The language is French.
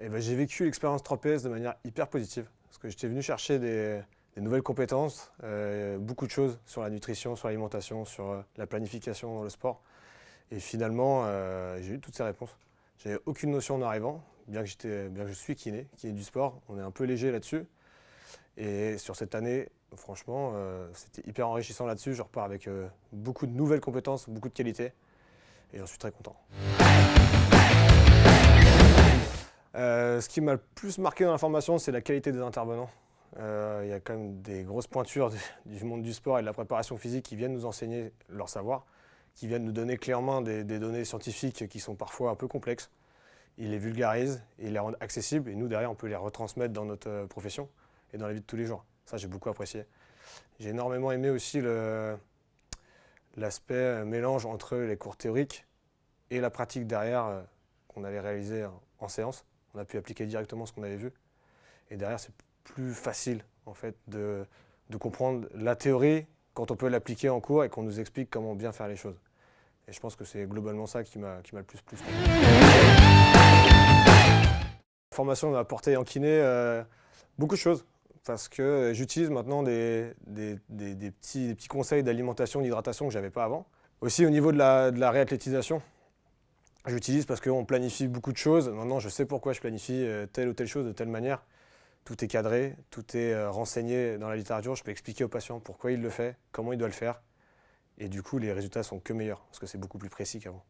ben, j'ai vécu l'expérience 3PS de manière hyper positive. Parce que j'étais venu chercher des nouvelles compétences, beaucoup de choses sur la nutrition, sur l'alimentation, sur la planification dans le sport. Et finalement, j'ai eu toutes ces réponses. J'avais aucune notion en arrivant, bien que je suis kiné du sport. On est un peu léger là-dessus. Et sur cette année, franchement, c'était hyper enrichissant là-dessus. Je repars avec beaucoup de nouvelles compétences, beaucoup de qualités. Et j'en suis très content. Ce qui m'a le plus marqué dans la formation, c'est la qualité des intervenants. Il y a quand même des grosses pointures du monde du sport et de la préparation physique qui viennent nous enseigner leur savoir, qui viennent nous donner clé en main des données scientifiques qui sont parfois un peu complexes. Ils les vulgarisent, ils les rendent accessibles et nous derrière on peut les retransmettre dans notre profession et dans la vie de tous les jours. Ça j'ai beaucoup apprécié. J'ai énormément aimé aussi l'aspect mélange entre les cours théoriques et la pratique derrière qu'on allait réaliser en séance. On a pu appliquer directement ce qu'on avait vu. Et derrière, c'est plus facile en fait, de comprendre la théorie quand on peut l'appliquer en cours et qu'on nous explique comment bien faire les choses. Et je pense que c'est globalement ça qui m'a le plus plu. La formation m'a apporté en kiné beaucoup de choses. Parce que j'utilise maintenant des petits conseils d'alimentation, d'hydratation que je n'avais pas avant. Aussi au niveau de la réathlétisation, j'utilise parce qu'on planifie beaucoup de choses. Maintenant, je sais pourquoi je planifie telle ou telle chose de telle manière. Tout est cadré, tout est renseigné dans la littérature. Je peux expliquer au patient pourquoi il le fait, comment il doit le faire. Et du coup, les résultats sont que meilleurs parce que c'est beaucoup plus précis qu'avant.